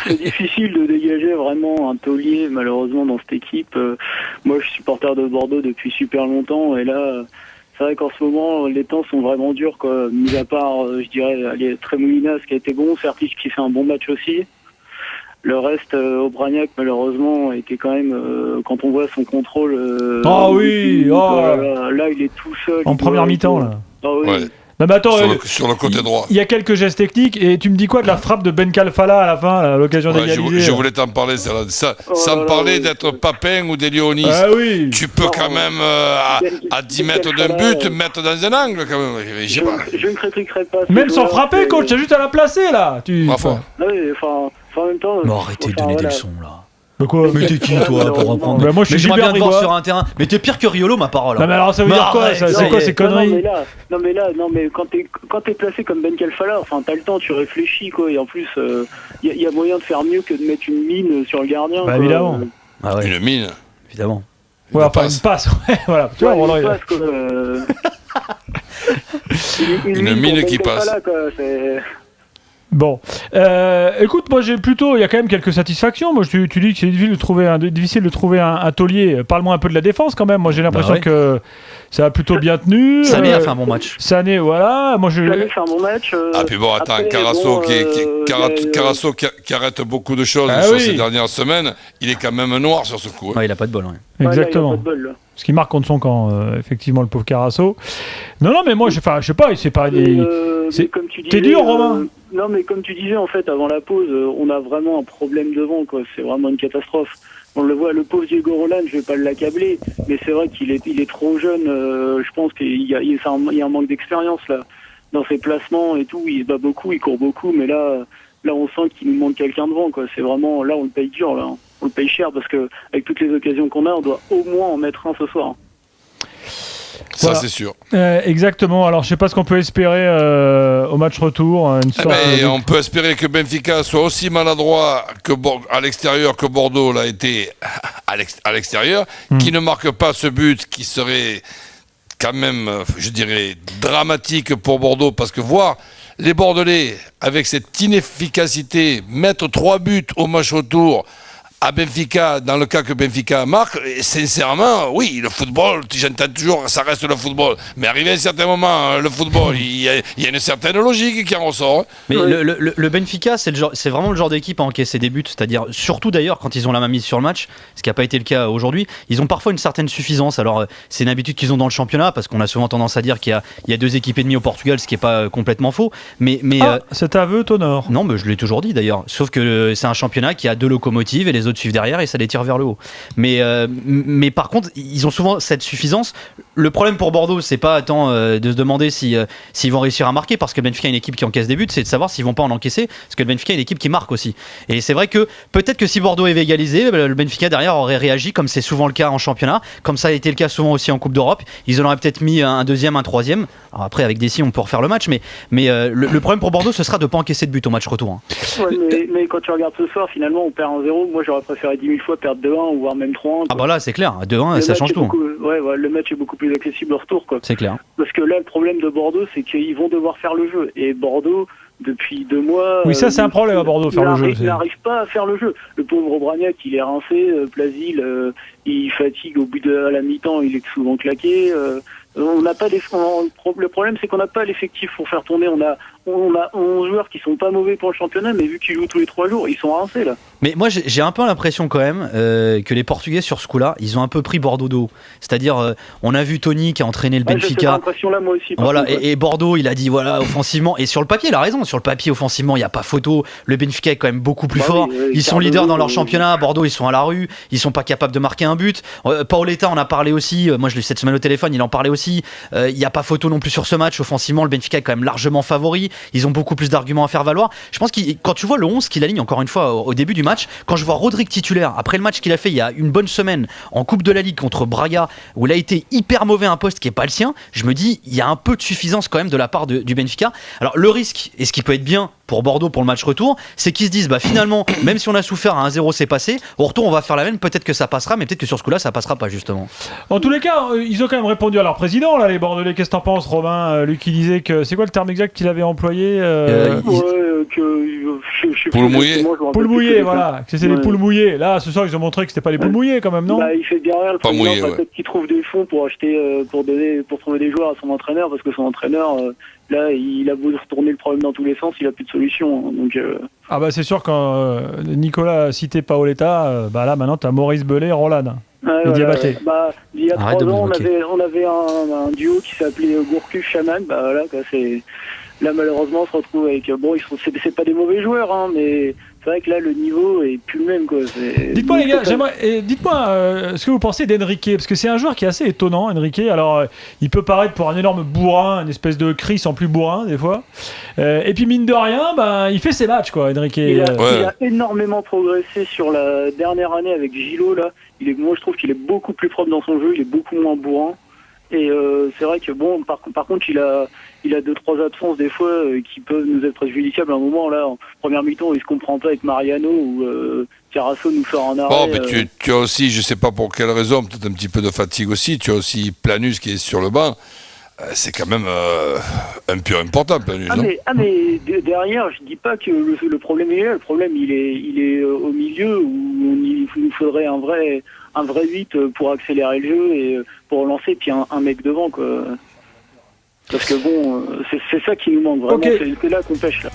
C'est difficile de dégager vraiment un taulier, malheureusement, dans cette équipe. Moi, je suis supporter de Bordeaux depuis super longtemps, et là, c'est vrai qu'en ce moment, les temps sont vraiment durs, quoi. Mis à part, je dirais, Tremoulinas qui a été bon, Sertic qui fait un bon match aussi. Le reste, Aubragnac, malheureusement, était quand même, quand on voit son contrôle... là, il est tout seul. En première mi-temps, là. Ah oui. Ouais. Non, mais attends, sur le côté droit. Il y a quelques gestes techniques, et tu me dis quoi de la frappe de Ben Kalfala à la fin, à l'occasion d'égaliser? Je voulais t'en parler, sans parler d'être Papin ou d'Elionis. Ah oui. Tu peux quand même, à 10 mètres d'un but, mettre dans un angle, quand même. Je ne critiquerai pas. Même sans frapper, coach, t'as juste à la placer, là. En même temps... Mais arrêtez de donner des leçons, là. Mais quoi? Mais t'es qui, toi, pour reprendre? Bah, moi, je suis j'aimerais bien te voir Gilbert sur un terrain. Mais t'es pire que Riolo, ma parole. Non, mais alors, ça veut dire quoi? C'est quoi ces conneries? Non, mais quand t'es placé comme Ben Kalfala, enfin, t'as le temps, tu réfléchis, quoi. Et en plus, y a moyen de faire mieux que de mettre une mine sur le gardien. Bah, évidemment. Ah ouais. Une mine. Évidemment. Ouais, enfin, une passe, ouais, voilà. Tu vois, une passe, quoi. Une mine qui passe. Kalfala, quoi, c'est... Bon, écoute, moi il y a quand même quelques satisfactions. Moi, tu dis que c'est difficile de trouver un taulier. Parle-moi un peu de la défense quand même. Moi, j'ai l'impression que ça a plutôt bien tenu. Sané a fait un bon match. Sané, voilà. Moi, Sané fait un bon match. Puis bon, attends, Carasso qui arrête beaucoup de choses ces dernières semaines, il est quand même noir sur ce coup. Ouais, il a pas de bol. Ouais. Exactement. Là, il a pas de bol, là. Ce qui marque contre son camp, effectivement, le pauvre Carasso. Non, mais moi, je sais pas, c'est pas... comme tu disais, t'es dur, Romain. Non, mais comme tu disais, en fait, avant la pause, on a vraiment un problème devant, quoi. C'est vraiment une catastrophe. On le voit, le pauvre Diego Roland, je vais pas l'accabler, mais c'est vrai qu'il est trop jeune. Je pense qu'il y a un manque d'expérience, là, dans ses placements et tout. Il se bat beaucoup, il court beaucoup, mais là, on sent qu'il nous manque quelqu'un devant, quoi. C'est vraiment... Là, on le paye dur, là. On le paye cher, parce que avec toutes les occasions qu'on a, on doit au moins en mettre un ce soir. Ça, c'est sûr. Exactement. Alors, je sais pas ce qu'on peut espérer au match retour. On peut espérer que Benfica soit aussi maladroit à l'extérieur que Bordeaux l'a été à l'extérieur, qui ne marque pas ce but qui serait quand même, je dirais, dramatique pour Bordeaux, parce que voir les Bordelais, avec cette inefficacité, mettre 3 buts au match retour à Benfica, dans le cas que Benfica marque, sincèrement, oui, le football, j'entends toujours, ça reste le football. Mais arrivé à un certain moment, le football, il y a une certaine logique qui en ressort. Mais le Benfica, c'est vraiment le genre d'équipe à encaisser des buts, c'est-à-dire, surtout d'ailleurs, quand ils ont la main mise sur le match, ce qui n'a pas été le cas aujourd'hui, ils ont parfois une certaine suffisance. Alors, c'est une habitude qu'ils ont dans le championnat, parce qu'on a souvent tendance à dire qu'il y a 2 équipes et demie au Portugal, ce qui n'est pas complètement faux. Cet aveu t'honore. Non, mais je l'ai toujours dit d'ailleurs. Sauf que c'est un championnat qui a 2 locomotives et les autres suivent derrière et ça les tire vers le haut. Mais par contre, ils ont souvent cette suffisance. Le problème pour Bordeaux, c'est pas tant de se demander s'ils vont réussir à marquer, parce que le Benfica est une équipe qui encaisse des buts, c'est de savoir s'ils vont pas en encaisser, parce que le Benfica est une équipe qui marque aussi. Et c'est vrai que peut-être que si Bordeaux avait égalisé, le Benfica derrière aurait réagi, comme c'est souvent le cas en championnat, comme ça a été le cas souvent aussi en Coupe d'Europe. Ils en auraient peut-être mis un deuxième, un troisième. Alors après, avec Dessy, on peut refaire le match, mais le problème pour Bordeaux, ce sera de pas encaisser de but au match retour. Ouais, mais quand tu regardes ce soir, finalement, on perd 1-0. Moi, j'aurais préféré 10 000 fois perdre 2-1 ou voire même 3-1. Ah bah là, c'est clair, 2-1, ça change tout. Le match est beaucoup plus accessible au retour, quoi. C'est clair. Parce que là, le problème de Bordeaux, c'est qu'ils vont devoir faire le jeu. Et Bordeaux, depuis 2 mois... Oui, ça, c'est un problème à Bordeaux, faire le jeu. Il n'arrive pas à faire le jeu. Le pauvre Aubragnac, il est rincé. Plasil, il fatigue au bout de la mi-temps, il est souvent claqué. On n'a pas le problème, c'est qu'on n'a pas l'effectif pour faire tourner. On a 11 joueurs qui sont pas mauvais pour le championnat, mais vu qu'ils jouent tous les 3 jours, ils sont rincés là. Mais moi j'ai un peu l'impression quand même que les Portugais sur ce coup-là, ils ont un peu pris Bordeaux d'eau. C'est-à-dire on a vu Tony qui a entraîné le Benfica. J'ai cette impression-là moi aussi. Voilà, et Bordeaux, il a dit voilà, offensivement, et sur le papier, il a raison, sur le papier offensivement, il n'y a pas photo. Le Benfica est quand même beaucoup plus fort. Ils sont leaders dans leur championnat. Bordeaux, ils sont à la rue, ils sont pas capables de marquer un but. Paoletta en a parlé aussi. Moi je l'ai eu cette semaine au téléphone, il en parlait aussi. Il n'y a pas photo non plus sur ce match. Offensivement, le Benfica est quand même largement favori. Ils ont beaucoup plus d'arguments à faire valoir. Je pense que quand tu vois le 11 qu'il aligne encore une fois au début du match, quand je vois Rodrigue titulaire, après le match qu'il a fait il y a une bonne semaine en Coupe de la Ligue contre Braga, où il a été hyper mauvais à un poste qui n'est pas le sien, je me dis, il y a un peu de suffisance quand même de la part du Benfica. Alors le risque, et ce qui peut être bien pour Bordeaux pour le match retour, c'est qu'ils se disent finalement, même si on a souffert à 1-0, c'est passé, au retour on va faire la même, peut-être que ça passera, mais peut-être que sur ce coup-là ça passera pas justement. En tous les cas, ils ont quand même répondu à leur président là, les Bordelais. Qu'est-ce que t'en penses, Romain? Lui qui disait que, c'est quoi le terme exact qu'il avait employé? Poules mouillées. Poules mouillées, voilà. C'est des poules mouillées. Là, ce soir, ils ont montré que c'était pas les poules mouillées quand même, non? Bah, il fait bien rien. Le pas mouillé, peut-être qu'il trouve des fonds pour acheter, pour trouver des joueurs à son entraîneur, parce que son entraîneur, là, il a beau retourner le problème dans tous les sens, il a plus de solution. Hein, donc. Ah bah c'est sûr quand Nicolas a cité Paoletta, bah là maintenant t'as Maurice Bellet, Roland. Ouais, Diabaté. Bah, il y a 3 ans, on avait un duo qui s'appelait Gourcuff Chaman. Bah voilà, quoi, c'est. Là, malheureusement, on se retrouve avec. Bon, c'est pas des mauvais joueurs, hein, mais c'est vrai que là, le niveau est plus le même, quoi. Dites-moi, les gars, dites-moi ce que vous pensez d'Enrique, parce que c'est un joueur qui est assez étonnant, Enrique. Alors, il peut paraître pour un énorme bourrin, une espèce de Chris en plus bourrin, des fois. Et puis, mine de rien, ben, il fait ses matchs, quoi, Enrique. Il a énormément progressé sur la dernière année avec Gilo, là. Moi, je trouve qu'il est beaucoup plus propre dans son jeu, il est beaucoup moins bourrin. Et c'est vrai que bon, par contre, il a 2-3 absences des fois qui peuvent nous être préjudiciables. À un moment là, en première mi-temps, il se comprend pas avec Mariano ou Carasso nous sort en arrêt. Oh, mais tu as aussi, je sais pas pour quelle raison, peut-être un petit peu de fatigue aussi. Tu as aussi Planus qui est sur le banc. C'est quand même un peu important, Planus. Mais derrière, je dis pas que le problème est là. Le problème, il est au milieu où il nous faudrait un vrai 8 pour accélérer le jeu et pour relancer, puis un mec devant, quoi. Parce que bon, c'est ça qui nous manque vraiment. Okay. C'est là qu'on pêche, là.